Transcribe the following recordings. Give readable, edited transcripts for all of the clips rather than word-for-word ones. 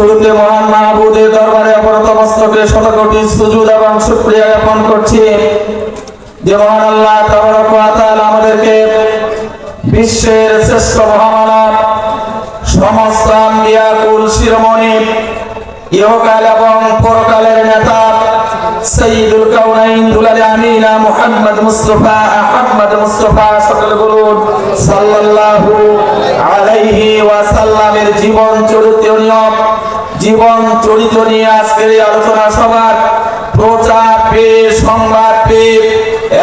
শুরুতে মহান মাহবুদের দরবারে অবনতমস্তকে শতকোটি সুজুদ এবং শুকরিয়া জ্ঞাপন করছি যে মহান আল্লাহ তাবারক ওয়া তাআলা আমাদেরকে বিশ্বের শ্রেষ্ঠ মহামানব সমস্ত আম্বিয়া কুল শিরোমণি ইহকাল এবং পরকালের নেতা সাইয়্যিদুল কাউনাইন দুলাল আমিনা মুহাম্মদ মুস্তাফা আহমদ মুস্তাফা সকল বলুন সাল্লাল্লাহু আলাইহি ওয়াসাল্লামের জীবন চরিত্র নিয়ে আজকের এই আলোচনা সভার প্রচার পেয়ে সংবাদ পেয়ে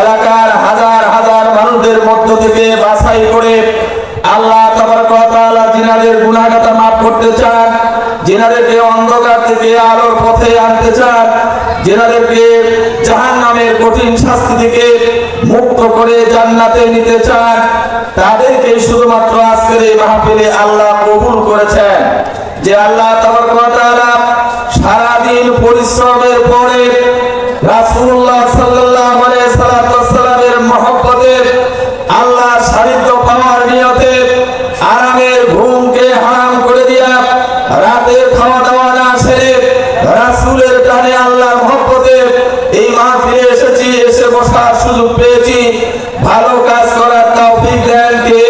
এলাকার হাজার হাজার মানুষদের মধ্য থেকে বাছাই করে আল্লাহ তাবারক ওয়া তাআলা যিনাদের গুনাহগাতা মাফ করতে চান, যিনাদেরকে অন্ধকার থেকে আলোর পথে আনতে চান, যিনাদেরকে জাহান্নামের কঠিন শাস্তি থেকে মুক্ত করে জান্নাতে নিতে চান, তাদেরকে শুধুমাত্র আজকের এই মাহফিলে আল্লাহ কবুল করেছেন। যে আল্লাহ তাবারক ওয়া তাআলা সারা দিন পরিশ্রমের পরে রাসূলুল্লাহ সাল্লাল্লাহু আলাইহি সাল্লামের মহব্বতে আল্লাহর সান্নিধ্য পাওয়ার নিয়তে আরামের ঘুমকে হারাম করে দিয়া রাতের খাওয়া দাওয়া না সেরে রাসূলের টানে আল্লাহর মহব্বতে এই মাহফিলে এসেছি, এসে বসার সুযোগ পেয়েছি। ভালো কাজ করার তৌফিক দেন কে?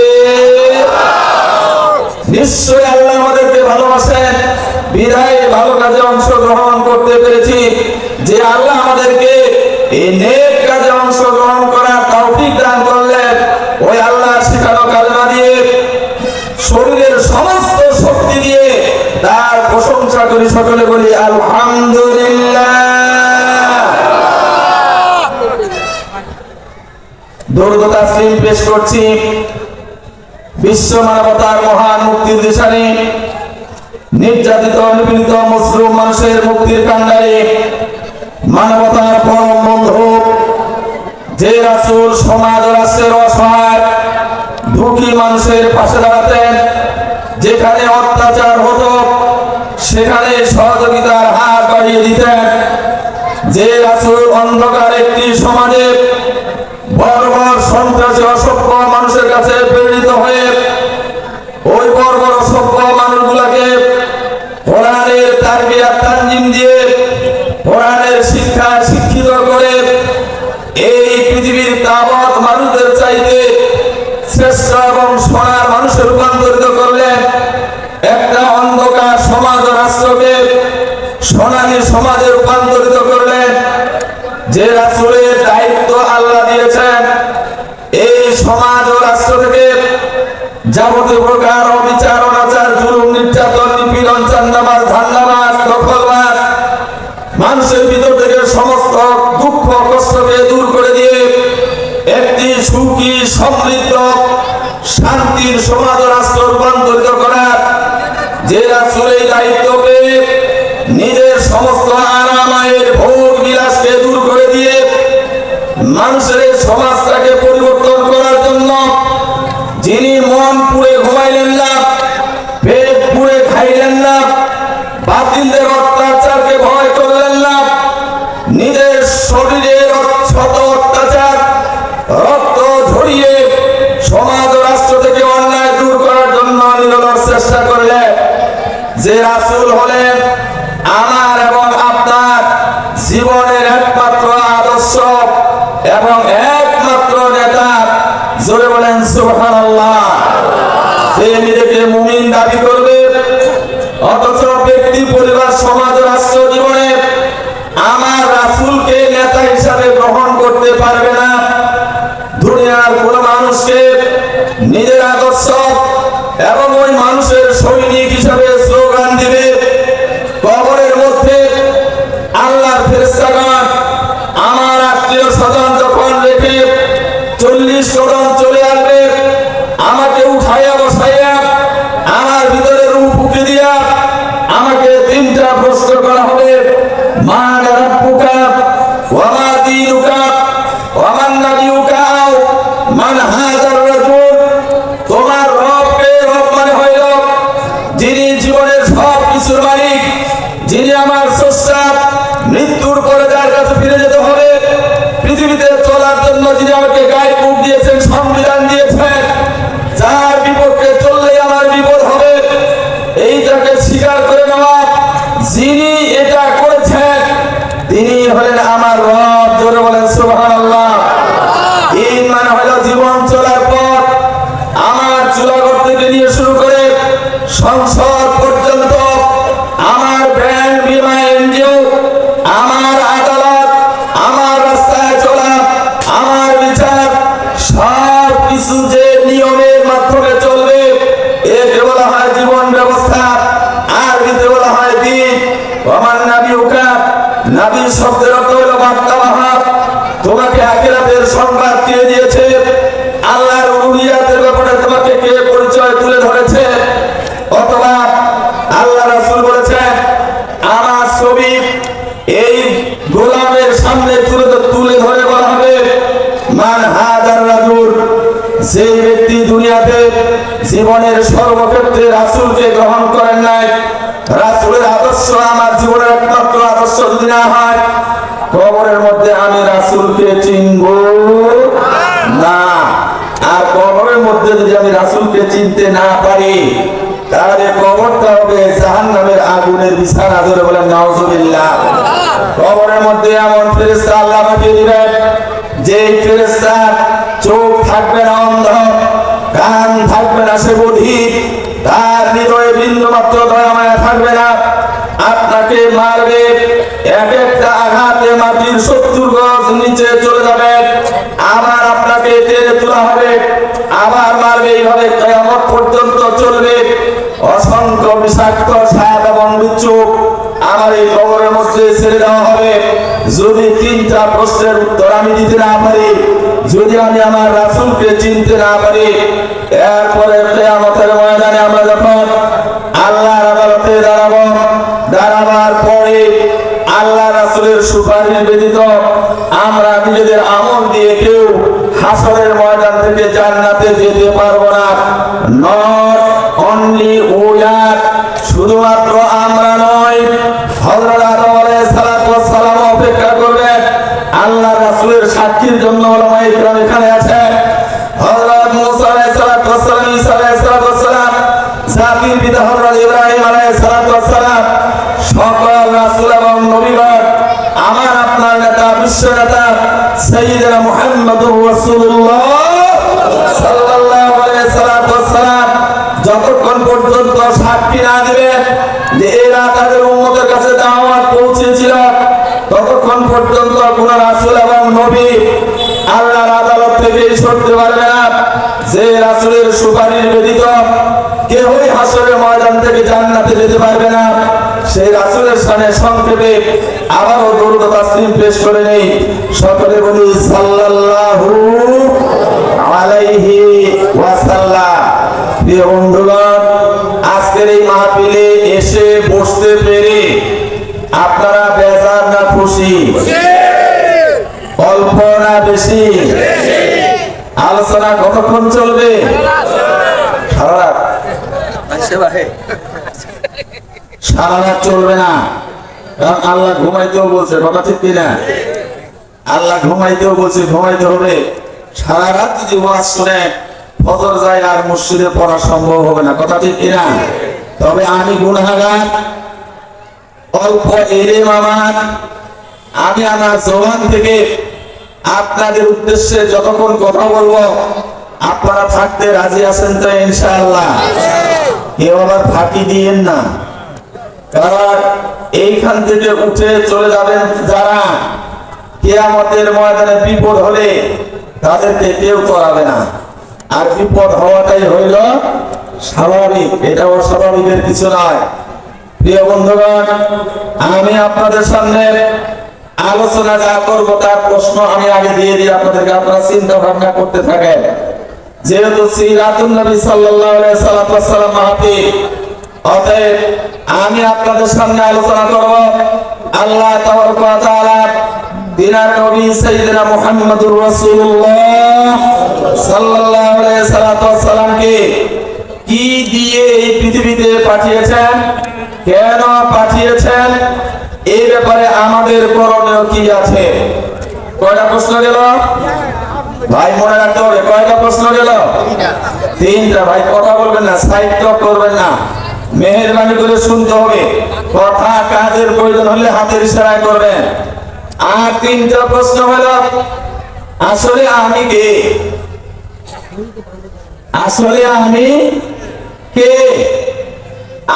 নিশ্চয়ই আল্লাহ আমাদেরকে ভালোবাসেন, বিধায় ভালো কাজে অংশগ্রহণ করতে পেরেছি। যে আল্লাহ আমাদেরকে এই নেক কাজে অংশগ্রহণ করার তৌফিক দান করলেন, ওই আল্লাহর শিখানো কালেমা দিয়ে শরীরের সমস্ত শক্তি দিয়ে তার প্রশংসা করি, সকলে বলি আলহামদুলিল্লাহ। দরুদ ও তাসলিম পেশ করছি বিশ্ব মানবতার মহান মুক্তির দিশারি, নির্যাতিত নিপীড়িত মুসলিম মানুষের মুক্তির কান্ডারি, মানবতার পরম বন্ধু, যে রাসূল সমাজ ও রাষ্ট্রের অসহায় দুঃখী মানুষের পাশে দাঁড়াতেন, যেখানে অত্যাচার হতো সেখানে সহযোগিতার হাত বাড়িয়ে দিতেন। যে রাসূল অন্ধকার একটি সমাজে বর্বর সন্ত্রাসী অসভ্য মানুষের কাছে প্রেরিত হয়ে ওই বর্বর অসভ্য মানুষগুলোকে কোরআনের তারবিয়াত তানজিম দিয়ে কোরআনের শিক্ষা শিক্ষিত করে এই পৃথিবীর তাবৎ মানুষদের চাইতে শ্রেষ্ঠ এবং সোনার মানুষে রূপান্তরিত করলেন। একটা অন্ধকার সমাজ ও রাষ্ট্রকে সোনালী সমাজে রূপান্তরিত করলেন। যে রাসূলের দায়িত্ব আল্লাহ দিয়েছেন এই সমাজ ও রাষ্ট্র থেকে যাবতীয় প্রকার অবিচার অনাচার জুলুম নির্যাতন নিপীড়ন চাঁদাবাজ ধান্দাবাজ দখলবাজ মানুষের ভিতর থেকে সমস্ত দুঃখ কষ্টকে দূর করে দিয়ে একটি সুখী সমৃদ্ধ শান্তির সমাজ ও রাষ্ট্র রূপান্তরিত করার যে রাসূল এই দায়িত্ব পেয়ে নিজের সমস্ত আরামায়ের ভোগ বিলাসকে দূর করে দিয়ে মানুষের সমাজটাকে পরিবর্তন করার জন্য যিনি মন পুড়ে ঘুমাইলেন না, পেট পুড়ে খাইলেন না, বাতিলদের অত্যাচারকে ভয় করলেন না, নিজের শরীরের শত অত্যাচার রক্ত ঝরিয়ে সমাজ ও রাষ্ট্র থেকে অন্যায় দূর করার জন্য নিরলস চেষ্টা করলেন। যে রাসূল হলেন আমার এবং আপনার জীবনের একমাত্র আদর্শ এবং একমাত্র নেতা। জোরে বলেন সুবহানাল্লাহ। সে নিজেকে মুমিন দাবি করবে, অথচ ব্যক্তি পরিবার সমাজ রাষ্ট্র জীবনে আমার রাসূলকে নেতা হিসাবে গ্রহণ করতে পারবে না। দুনিয়ার কোন মানুষকে নিজের আদর্শ এবং ওই মানুষের সৈনিক হিসাবে স্লোগান দিবে। কবরের মধ্যে আল্লাহর ফেরেশতাগণ আমার আত্মীয় স্বজন যখন রেখে 40 কদম চলে আসবে, আমাকে উঠাইয়া বসাইয়া আমার ভিতরে রূহ ফুঁকে দিয়া আমাকে 3টা প্রশ্ন করা হবে। মান রাব্বুকা ওয়া মা দীনুকা ওয়া মান নাবিয়ুকা মান হাযার রাজুল। তোমার রব কে? রব মানে হইল যিনি জীবনের সব কিছুর মালিক, যিনি আমার স্রষ্টা। মৃত্যুর পরে যার কাছে ফিরে যেতে হবে, পৃথিবীতে চলার জন্য যিনি আমাকে গাইড বুক দিয়েছেন, সংবিধান দিয়েছেন, যার বিপক্ষে চললেই আমার বিপদ হবে, এইটাকে স্বীকার করে নেওয়া যিনি এটা করেছেন তিনি হলেন আমার রব। জোরে বলেন সুবহানাল্লাহ। দিন মানে হলো জীবন চলার পথ। আমার চুলাঘর থেকে নিয়ে শুরু করে সংসদ পর্যন্ত, আমার ব্যাংক, বীমা, এনজিও, আমার আদালত, আমার রাস্তায় চলা, আমার বিচার, সব কিছু যে নিয়মের মাধ্যমে চলবে একে বলা হয় জীবন ব্যবস্থা। আরবিতে বলা হয় দিন। ওমান নাবিউকা, নবী শব্দের অর্থ হলো বার্তাবাহক। তোমাকে আখিরাতের সংবাদ কে দিয়েছে? আল্লাহর উলুহিয়াতের ব্যাপারে তোমাকে কে পরিচয় তুলে ধরেছে? অথবা আল্লাহ রাসূল বলেছেন আমার ছবি এই গোলামের সামনে তুলে ধরে বলা হবে মান হাদার রাজুল, যে ব্যক্তি দুনিয়াতে জীবনের সর্বক্ষেত্রে রাসূলকে গ্রহণ করেন নাই, রাসূলের আদর্শ আমার জীবনের একমাত্র আদর্শ যদি না হয়, কবরের মধ্যে আমি রাসূলকে চিনব না। আর কবরের মধ্যে যদি আমি রাসূলকে চিনতে না পারি তাহলে কবরটা হবে জাহান্নামের আগুনের বিছানা। ধরে বলেন নাউজুবিল্লাহ। কবরের মধ্যে এমন ফেরেশতা আল্লাহ আমাকে দিবেন যে ফেরেশতার চোখ থাকবে না অন্ধ, কান থাকবে না সে বধির, তার হৃদয়ে বিন্দু মাত্র দয়া মায়া থাকবে না। আপনাকে মারবে, এক একটা আঘাতে মাটির 70 গজ নিচে চলে যাবে, আবার আপনাকে টেনে তোলা হবে, আবার মারবে, এইভাবে কিয়ামত পর্যন্ত চলবে। অসংখ্য বিষাক্ত সাপ এবং বিচ্ছু আমার এই কবরের মধ্যে ছেড়ে দেওয়া হবে। যদি 3টা প্রশ্নের উত্তর আমি দিতে না পারি, যদি আমি আমার রাসূলকে চিনতে না পারি, এরপরে কিয়ামতের ময়দানে আমরা যখন আল্লাহর আদালতে দাঁড়াবো, দাঁড়াবার পরে আল্লাহ রাসূলের সুপারিশ ব্যতীত আমরা নিজেদের আমল দিয়ে কেউ হাসরের ময়দান থেকে জান্নাতে যেতে পারবো না। নট অনলি উইয়ার, শুধুমাত্র আমরা নয়, হযরত আদম আলাইহিস সালাতু ওয়াস সালাম অপেক্ষা করবেন আল্লাহ রাসূলের সাক্ষীর জন্য। ওলামায়ে কিরাম এখানে আছেন। হযরত মুসা আলাইহিস সালাতু ওয়াস সালাম, ঈসা আলাইহিস সালাতু ওয়াস সালাম, জাতির পিতা হযরত ইব্রাহিম আলাইহিস সালাতু ওয়াস সালাম, সকল রাসূল এবং নবীগণ, আমার আপনার নেতা, বিশ্ব নেতা সাইয়্যিদনা মুহাম্মদুর রাসূলুল্লাহ সাল্লাল্লাহু আলাইহি সাল্লাতু ওয়াস সালাম যতক্ষণ পর্যন্ত সাক্ষী না দিবেন যে এরা তাদের উম্মতের কাছে দাওয়াত পৌঁছেছিল, ততক্ষণ পর্যন্ত কোন রাসূল এবং নবী আল্লাহর আদালত থেকে সরতে পারবে না। যে রাসূলের সুপারিশ ব্যতীত কেউই হাসরের ময়দান থেকে জান্নাতে যেতে পারবে না। সেই রাসূলের শানে সংক্ষেপে আবারও দরুদ ও তাসলিম পেশ করে নেই। সকলে বলি সাল্লাল্লাহু আলাইহি ওয়াসাল্লাম। প্রিয় বন্ধুগণ, আজকের এই মাহফিলে এসে বসতে পেরে আপনারা বেজার না খুশি? অল্প না বেশি? আলোচনা কতক্ষণ চলবে? সারা রাত? সারা রাত চলবে না, কারণ আল্লাহ ঘুমাইতেও বলছে, কথা ঠিক কিনা? আল্লাহ ঘুমাইতেও বলছে, ঘুমাইতে হবে। সারা রাত যদি ওয়াজ শুনে ফজর যায় আর মসজিদে পড়া সম্ভব হবে না, কথা ঠিক কিনা? তবে আমি গুনাহগার, অল্প ইলম আমার, আমি আমার জবান থেকে আপনাদের উদ্দেশ্যে যতক্ষণ কথা বলবো আপনারা থাকতে রাজি আছেন তো ইনশাআল্লাহ? কেউ আবার ফাঁকি দিয়েন না, কারণ এইখান থেকে উঠে চলে যাবেন যারা, কিয়ামতের ময়দানে বিপদ হলে তাদেরকে কেউ করাবে না। আর বিপদ হওয়াটাই হইল স্বাভাবিক, এটা অস্বাভাবিকের কিছু নয়। প্রিয় বন্ধুগণ, আমি আপনাদের সামনে আলোচনা যা করবো তার প্রশ্ন আমি আগে দিয়ে দিই আপনাদেরকে, আপনারা চিন্তা ভাবনা করতে থাকেন। যেহেতু সিরাতুন নবী সাল্লাল্লাহু আলাইহি সাল্লাম মাহফিল, অতএব আমি আপনাদের সামনে আলোচনা করব আল্লাহ তাবারক ওয়া তাআলা দিনার নবী সাইয়্যিদনা মুহাম্মদুর রাসূলুল্লাহ সাল্লাল্লাহু আলাইহি সাল্লামকে কি দিয়ে এই পৃথিবীতে পাঠিয়েছেন, কেন পাঠিয়েছেন, এই ব্যাপারে আমাদের করণীয় কি আছে। কয়টা প্রশ্ন গেল ভাই? মনে রাখতে হবে, কয়টা প্রশ্ন গেল? 3টা। ভাই কথা বলবেন না, সাইড টক করবেন না, মেহেরবানি করে শুনতে হবে, কথা কাজের প্রয়োজন হলে হাতের ইশারায় করবেন। আর তিনটা প্রশ্ন হলো, আসলে আমি কে? আসলে আমি কে?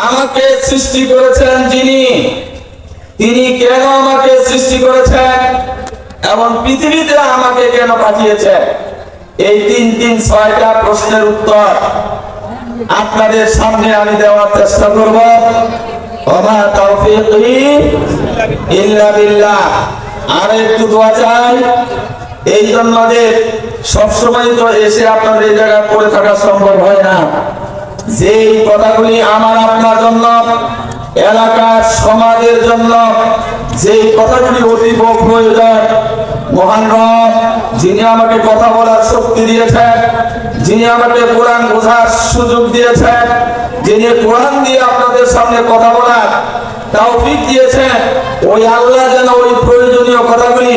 আমাকে সৃষ্টি করেছেন যিনি, তিনি কেন আমাকে সৃষ্টি করেছেন এবং পৃথিবীতে আমাকে কেন পাঠিয়েছেন? এই তিন ছয়টা প্রশ্নের উত্তর আপনাদের সামনে আমি দেওয়ার চেষ্টা করব। ওমা তাওফীকি ইল্লা বিল্লাহ। আর একটু দোয়া চাই, এই জন্য যে সবসময় তো এসে আপনাদের এই জায়গায় পড়ে থাকা সম্ভব হয় না। যেই কথাগুলি আমার আপনার জন্য, এলাকার সমাজের জন্য, যেই কথাগুলি অতীব প্রয়োজন, মহান রব যিনি আমাকে কথা বলার শক্তি দিয়েছেন, যিনি আমাকে কোরআন বোঝার সুযোগ দিয়েছেন, যিনি কোরআন দিয়ে আপনাদের সামনে কথা বলার তৌফিক দিয়েছেন, ওই আল্লাহ যেন ওই প্রয়োজনীয় কথাগুলি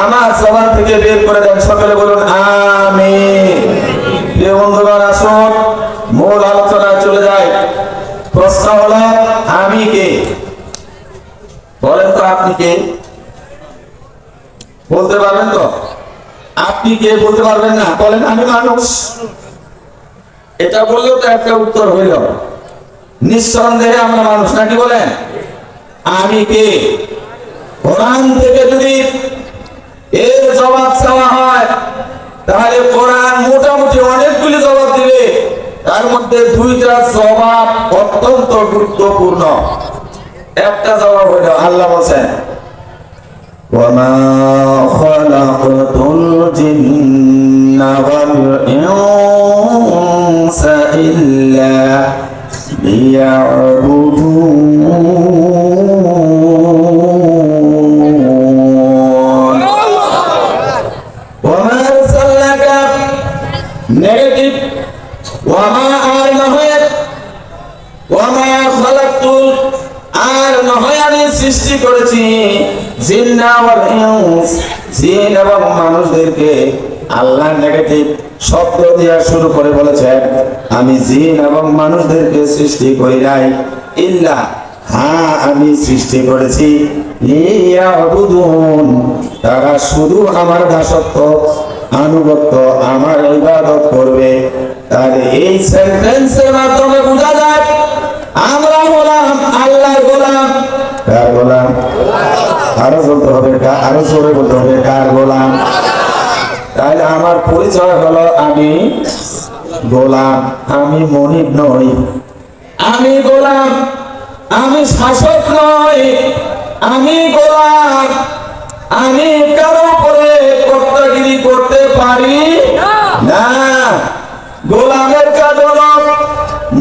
আমার জবান থেকে বের করে দেন। সকলে বলুন আমিন। প্রিয় বন্ধুগণ, আসুন মূল আলোচনায় চলে যায়। প্রশ্ন হলো, আমি কে? বলেন তো, আপনি কে? বলতে পারবেন তো? আপনি কে বলতে পারবেন না? বলেন আমি মানুষ। এটা বললেও তো একটা উত্তর হইল। নিঃসন্দেহে আমরা মানুষ, নাকি বলেন? আমি কে? কোরআন থেকে যদি এর জবাব চাওয়া হয়, তাহলে কোরআন মোটামুটি অনেকগুলি জবাব দিবে। তার মধ্যে দুইটা জবাব অত্যন্ত গুরুত্বপূর্ণ। একটা জবাব হইল, আল্লাহ বলেন, ওয়ামা খালাকাতুল জিন্না ওয়াল ইনসা ইল্লা লিয়াবুদুন। ওয়ামা আরসালনাকা নেগেটিভ, ওয়ামা আর নয়, ওয়ামা খালাকতুল আর নয় আমি সৃষ্টি করেছি জিন্না ওয়াল ইনস, জিন এবং মানুষদেরকে। আল্লাহ নেগেটিভ শব্দ দিয়ে শুরু করে বলেছেন, আমি জিন এবং মানুষদেরকে সৃষ্টি করি নাই, ইল্লা হ্যাঁ আমি সৃষ্টি করেছি লিয়াবুদুন, তারা শুধু আমার দাসত্ব আনুগত্য আমার ইবাদত করবে। তাহলে এই সেন্টেন্সের মাধ্যমে বোঝা যায় আমরা গোলাম, আল্লাহর গোলাম। কার গোলাম? আরো বলতে হবে, আরো জোরে বলতে হবে, কার গোলাম? তাহলে আমার পরিচয় হলো আমি গোলাম, আমি মনিব নই, আমি গোলাম, আমি শাসক নই, আমি গোলাম। আমি কারো উপরে কর্তাগিরি করতে পারি না। গোলামের কাজ হলো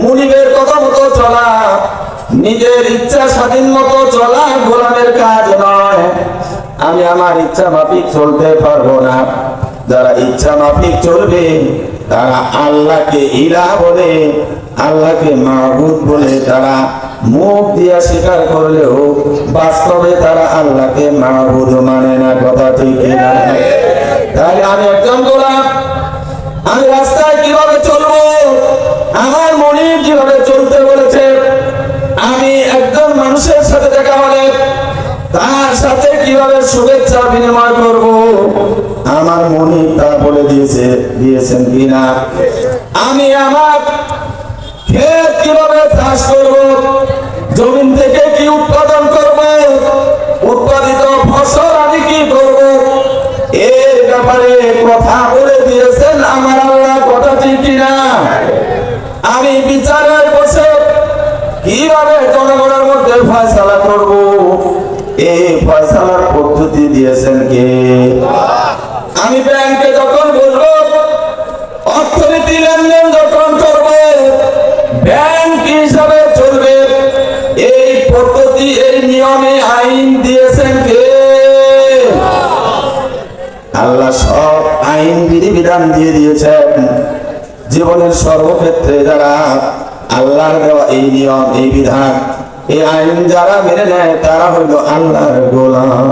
মুনিবের কথা মতো চলা, নিজের ইচ্ছা স্বাধীন মতো চলা গোলামের কাজ নয়। আমি আমার ইচ্ছা মাফিক চলতে পারবো না। যারা ইচ্ছা মাফিক চলবে তারা আল্লাহকে ইলাহ বলে, আল্লাহকে মাবুদ বলে তারা মুখ দিয়া স্বীকার করলেও বাস্তবে তারা আল্লাহকে মাবুদ মানে না। কথা ঠিক না? তাহলে আমি একজন গোলাম। আমি রাস্তায় কিভাবে চলবো, আমার মনিব যেভাবে চলতে বলেছে। আমি একজন মানুষের সাথে দেখা হলে তার সাথে কিভাবে শুভেচ্ছা বিনিময় করব, আমার মনিব তা বলে দিয়েছেন কিনা। আমি আমার ক্ষেত কিভাবে চাষ করব, জমিন থেকে কি উৎপাদন করব, উৎপাদিত ফসল আমি কি করব, এর ব্যাপারে কথা বলে দিয়েছেন আমার আল্লাহ। কথা ঠিক কিনা? আমি বিচারের বসে কিভাবে জনগণের মধ্যে ফয়সালা করব, এই ফয়সালার পদ্ধতি দিয়েছেন কে? আমি ব্যাংকে যখন বলবো, অর্থনীতি লেনদেন যখন করব, ব্যাংক হিসাবে চলবে, এই পদ্ধতি এই নিয়মে আইন দিয়েছেন কে? আল্লাহ সব আইন বিধিবিধান দিয়ে দিয়েছেন। জীবনের সর্বক্ষেত্রে যারা আল্লাহর দেওয়া এই নিয়ম এই বিধান এই আইন যারা মেনে নেয় তারা হইল আল্লাহর গোলাম।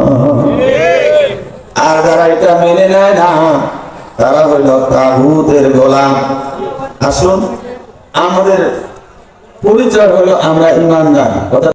আর যারা এটা মেনে নেয় না তারা হইল তাগুতের গোলাম। আসুন আমাদের পরিচয় হলো আমরা ইমানদার। কথা